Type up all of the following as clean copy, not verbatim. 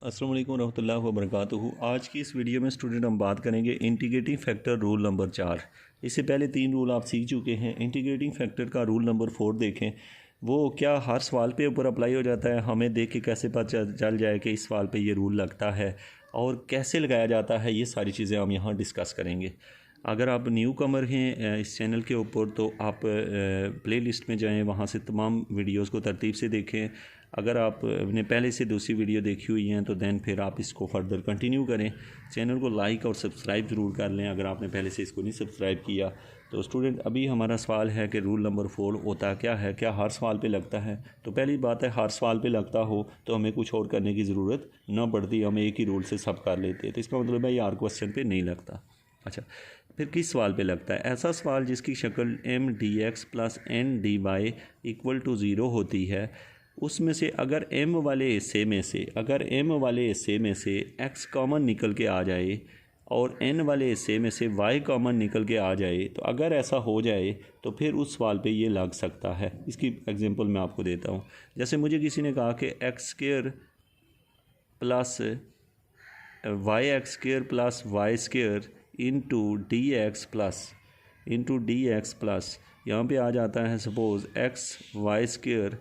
अस्सलाम वालेकुम रहमतुल्लाहि व बरकातुहू। आज की इस वीडियो में स्टूडेंट हम बात करेंगे इंटीग्रेटिंग फैक्टर रूल नंबर 4। इससे पहले 3 रूल आप सीख चुके हैं। इंटीग्रेटिंग फैक्टर का रूल नंबर 4 देखें, वो क्या हर सवाल पे ऊपर अप्लाई हो जाता है। हमें देख के कैसे पता चल जाए कि इस सवाल पे ये रूल लगता है और कैसे लगाया जाता है, ये सारी चीज़ें हम यहाँ डिस्कस करेंगे। अगर आप न्यू कमर हैं इस चैनल के ऊपर तो आप प्ले लिस्ट में जाएँ, वहाँ से तमाम वीडियोज़ को तरतीब से देखें। अगर आपने पहले से दूसरी वीडियो देखी हुई हैं तो दैन फिर आप इसको फर्दर कंटिन्यू करें। चैनल को लाइक और सब्सक्राइब ज़रूर कर लें अगर आपने पहले से इसको नहीं सब्सक्राइब किया। तो स्टूडेंट, अभी हमारा सवाल है कि रूल नंबर 4 होता क्या है, क्या हर सवाल पे लगता है। तो पहली बात है, हर सवाल पे लगता हो तो हमें कुछ और करने की ज़रूरत ना पड़ती, हम एक ही रूल से सब कर लेते। तो इसका मतलब है ये हर क्वेश्चन पे नहीं लगता। अच्छा, फिर किस सवाल पे लगता है? ऐसा सवाल जिसकी शक्ल m dx plus n dy equal to 0 होती है, उसमें से अगर m वाले हिस्से में से x कॉमन निकल के आ जाए और n वाले हिस्से में से y कॉमन निकल के आ जाए, तो अगर ऐसा हो जाए तो फिर उस सवाल पे ये लग सकता है। इसकी एग्जांपल मैं आपको देता हूँ। जैसे मुझे किसी ने कहा कि x² plus y² into D X plus यहाँ पर आ जाता है suppose x²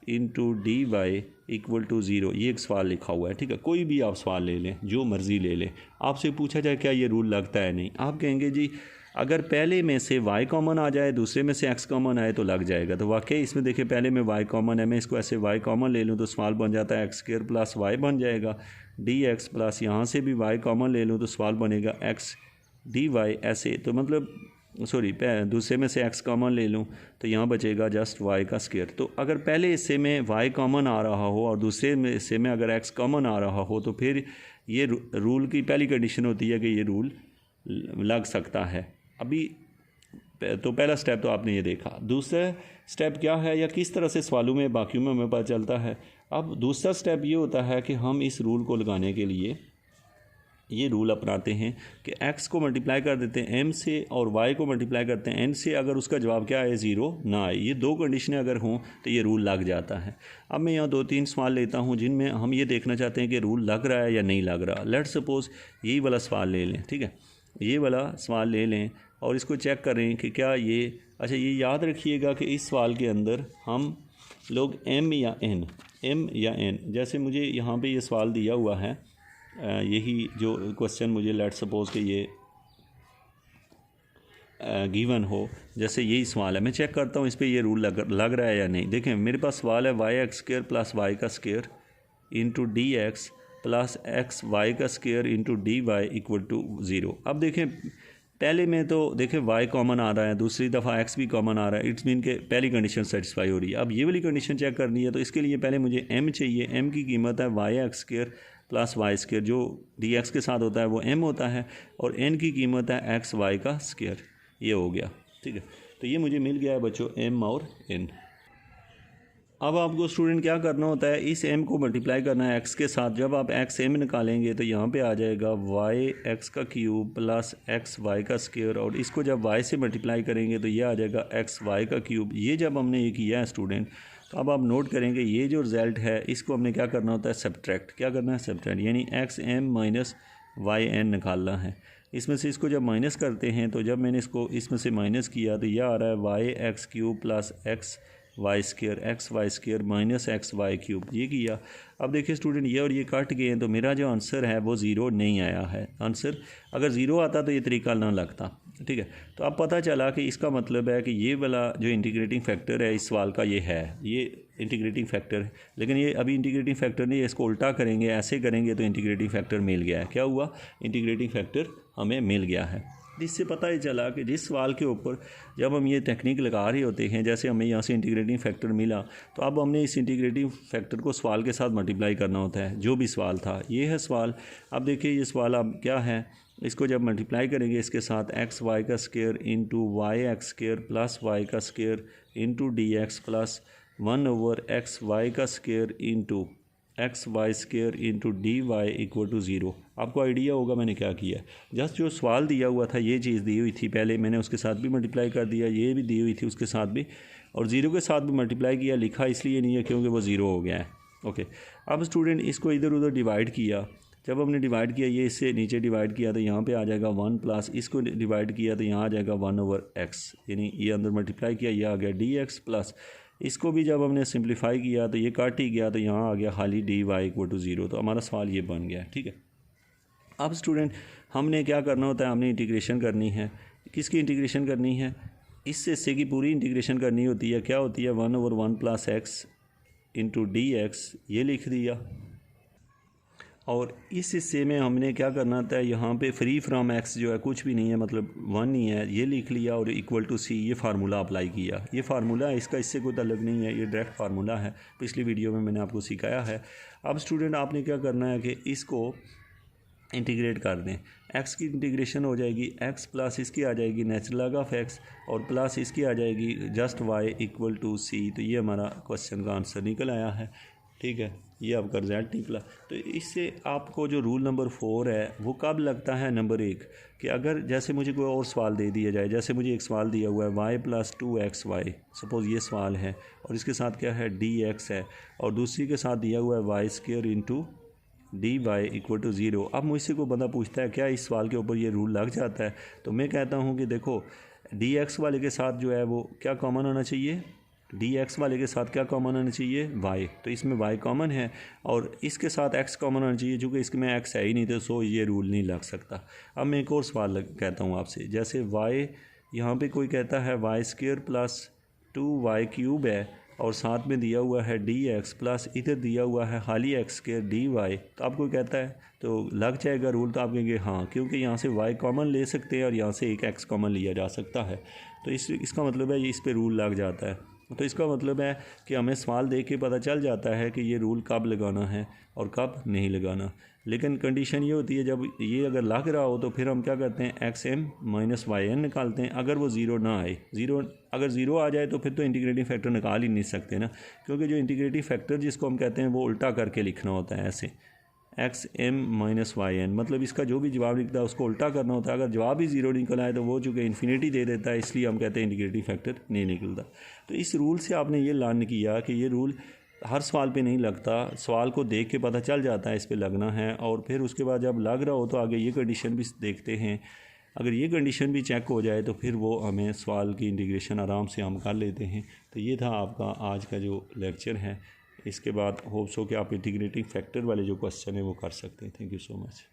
into D Y equal to 0। ये एक सवाल लिखा हुआ है, ठीक है। कोई भी आप सवाल ले लें, जो मर्ज़ी ले लें। आपसे पूछा जाए क्या ये रूल लगता है, नहीं। आप कहेंगे जी अगर पहले में से y कॉमन आ जाए, दूसरे में से x कॉमन आए तो लग जाएगा। तो वाकई इसमें देखिए पहले में y कॉमन है, मैं इसको ऐसे y कॉमन ले लूँ तो सवाल बन जाता है x² प्लस y बन जाएगा। डी एक्स प्लस यहाँ से भी y कॉमन ले लूँ तो सवाल बनेगा x डी वाई। ऐसे तो मतलब दूसरे में से x कॉमन ले लूँ तो यहाँ बचेगा जस्ट y का स्क्वायर। तो अगर पहले हिस्से में y कॉमन आ रहा हो और दूसरे में हिस्से में अगर x कॉमन आ रहा हो तो फिर ये रूल की पहली कंडीशन होती है कि ये रूल लग सकता है। अभी तो पहला स्टेप तो आपने ये देखा। दूसरा स्टेप क्या है या किस तरह से सवालों में बाकियों में हमें पता चलता है। अब दूसरा स्टेप ये होता है कि हम इस रूल को लगाने के लिए ये रूल अपनाते हैं कि x को मल्टीप्लाई कर देते हैं m से और y को मल्टीप्लाई करते हैं n से। अगर उसका जवाब क्या आए, 0 ना आए, ये दो कंडीशनें अगर हों तो ये रूल लग जाता है। अब मैं यहाँ 2-3 सवाल लेता हूँ जिनमें हम ये देखना चाहते हैं कि रूल लग रहा है या नहीं लग रहा। लेट्स सपोज़ यही वाला सवाल ले लें, ठीक है। ये वाला सवाल ले लें और इसको चेक करें कि क्या ये अच्छा। ये याद रखिएगा कि इस सवाल के अंदर हम लोग m या n, जैसे मुझे यहाँ पर ये सवाल दिया हुआ है, यही जो क्वेश्चन मुझे लेट सपोज़ कि ये गिवन हो, जैसे यही सवाल है। मैं चेक करता हूँ इस पे ये रूल लग रहा है या नहीं। देखें मेरे पास सवाल है y² प्लस y का square into D X plus X Y का square into D Y equal to 0। अब देखें पहले में तो देखें y कॉमन आ रहा है, दूसरी दफ़ा x भी कॉमन आ रहा है। इट्स मीन के पहली कंडीशन सेटिस्फाई हो रही है। अब ये वाली कंडीशन चेक करनी है तो इसके लिए पहले मुझे m चाहिए। m की कीमत है y² प्लस y², जो डी एक्स के साथ होता है वो m होता है, और n की कीमत है x y का स्क्वायर। ये हो गया, ठीक है। तो ये मुझे मिल गया है बच्चों m और n। अब आपको स्टूडेंट क्या करना होता है, इस m को मल्टीप्लाई करना है x के साथ। जब आप x m निकालेंगे तो यहाँ पे आ जाएगा y(x) का क्यूब प्लस x y का स्क्वायर, और इसको जब y से मल्टीप्लाई करेंगे तो ये आ जाएगा x y का क्यूब। ये जब हमने ये किया है स्टूडेंट, तो अब आप नोट करेंगे ये जो रिज़ल्ट है इसको हमने क्या करना होता है, सब्ट्रैक्ट। क्या करना है, सब्ट्रैक्ट, यानी x m minus y n निकालना है। इसमें से इसको जब माइनस करते हैं तो जब मैंने इसको इसमें से माइनस किया तो यह आ रहा है y(x³ plus x y square minus x(y³). ये किया। अब देखिए स्टूडेंट, ये और ये कट गए हैं तो मेरा जो आंसर है वो 0 नहीं आया है। आंसर अगर 0 आता तो ये तरीका ना लगता, ठीक है। तो अब पता चला कि इसका मतलब है कि ये वाला जो इंटीग्रेटिंग फैक्टर है इस सवाल का, ये है, ये इंटीग्रेटिंग फैक्टर है। लेकिन ये अभी इंटीग्रेटिंग फैक्टर नहीं है, इसको उल्टा करेंगे, ऐसे करेंगे तो इंटीग्रेटिंग फैक्टर मिल गया है। क्या हुआ, इंटीग्रेटिंग फैक्टर हमें मिल गया है। इससे पता ही चला कि जिस सवाल के ऊपर जब हम ये टेक्निक लगा रहे होते हैं, जैसे हमें यहाँ से इंटीग्रेटिंग फैक्टर मिला तो अब हमने इस इंटीग्रेटिंग फैक्टर को सवाल के साथ मल्टीप्लाई करना होता है। जो भी सवाल था, ये है सवाल। अब देखिए ये सवाल अब क्या है, इसको जब मल्टीप्लाई करेंगे इसके साथ एक्स वाई का square into y(x² plus y का square into D X plus 1/x y का square into x(y²) into D Y equal to 0। आपको आइडिया होगा मैंने क्या किया। जस्ट जो सवाल दिया हुआ था ये चीज़ दी हुई थी, पहले मैंने उसके साथ भी मल्टीप्लाई कर दिया, ये भी दी हुई थी उसके साथ भी, और 0 के साथ भी मल्टीप्लाई किया। लिखा इसलिए नहीं है क्योंकि वो 0 हो गया है। ओके, अब स्टूडेंट इसको इधर उधर डिवाइड किया, जब हमने डिवाइड किया ये इससे नीचे डिवाइड किया तो यहाँ पे आ जाएगा 1 प्लस इसको डिवाइड किया तो यहाँ आ जाएगा 1/x, यानी ये अंदर मल्टीप्लाई किया, ये आ गया dx प्लस इसको भी जब हमने सिंप्लीफाई किया तो ये काट ही गया तो यहाँ आ गया खाली dy = 0। तो हमारा सवाल ये बन गया। ठीक है, अब स्टूडेंट हमने क्या करना होता है, हमने इंटीग्रेशन करनी है। किसकी इंटीग्रेशन करनी है? इस हिस्से की पूरी इंटीग्रेशन करनी होती है। क्या होती है? 1/1 + x × dx, ये लिख दिया। और इस हिस्से में हमने क्या करना था, यहाँ पे फ्री फ्रॉम x जो है कुछ भी नहीं है, मतलब 1 ही है, ये लिख लिया और =c ये फार्मूला अप्लाई किया। ये फार्मूला है, इसका इससे कोई ताल्लुक नहीं है, ये डायरेक्ट फार्मूला है, पिछली वीडियो में मैंने आपको सिखाया है। अब स्टूडेंट आपने क्या करना है कि इसको इंटीग्रेट कर दें। x की इंटीग्रेशन हो जाएगी x प्लस इसकी आ जाएगी नेचुरल लॉग ऑफ x और प्लस इसकी आ जाएगी जस्ट y = c। तो ये हमारा क्वेश्चन का आंसर निकल आया है। ठीक है, ये आपका रिजल्ट निकला। तो इससे आपको जो रूल नंबर 4 है वो कब लगता है? नंबर 1 कि अगर जैसे मुझे कोई और सवाल दे दिया जाए, जैसे मुझे एक सवाल दिया हुआ है y + 2xy, सपोज़ ये सवाल है और इसके साथ क्या है dx है, और दूसरी के साथ दिया हुआ है y² × dy = 0। अब मुझसे कोई बंदा पूछता है क्या इस सवाल के ऊपर ये रूल लग जाता है? तो मैं कहता हूँ कि देखो dx वाले के साथ जो है वो क्या कॉमन होना चाहिए, dx वाले के साथ क्या कॉमन होना चाहिए? y। तो इसमें y कॉमन है और इसके साथ x कॉमन होना चाहिए, चूँकि इसमें x है ही नहीं तो सो ये रूल नहीं लग सकता। अब मैं एक और सवाल कहता हूँ आपसे, जैसे y यहाँ पे कोई कहता है y² + 2y³ है और साथ में दिया हुआ है dx प्लस इधर दिया हुआ है खाली x² dy, तो आप कोई कहता है तो लग जाएगा रूल? तो आप कहेंगे हाँ, क्योंकि यहाँ से y कॉमन ले सकते हैं और यहाँ से एक x कॉमन लिया जा सकता है। तो इसका मतलब है ये इस पे रूल लग जाता है। तो इसका मतलब है कि हमें सवाल देख के पता चल जाता है कि ये रूल कब लगाना है और कब नहीं लगाना। लेकिन कंडीशन ये होती है जब ये अगर लग रहा हो तो फिर हम क्या करते हैं xm - yn निकालते हैं। अगर वो ज़ीरो ना आए, अगर ज़ीरो आ जाए तो फिर तो इंटीग्रेटिंग फैक्टर निकाल ही नहीं सकते ना, क्योंकि जो इंटीग्रेटिंग फैक्टर जिसको हम कहते हैं वो उल्टा करके लिखना होता है ऐसे xm - yn, मतलब इसका जो भी जवाब निकलता है उसको उल्टा करना होता है। अगर जवाब ही ज़ीरो निकल आए तो वो चूँकि इन्फिनिटी दे देता है, इसलिए हम कहते हैं इंटीग्रेटिंग फैक्टर नहीं निकलता। तो इस रूल से आपने ये लर्न किया कि ये रूल हर सवाल पे नहीं लगता, सवाल को देख के पता चल जाता है इस पे लगना है, और फिर उसके बाद जब लग रहा हो तो आगे ये कंडीशन भी देखते हैं। अगर ये कंडीशन भी चेक हो जाए तो फिर वो हमें सवाल की इंटीग्रेशन आराम से हम कर लेते हैं। तो ये था आपका आज का जो लेक्चर है। इसके बाद होप्स हो कि आप इंटीग्रेटिंग फैक्टर वाले जो क्वेश्चन है वो कर सकते हैं। Thank you so much.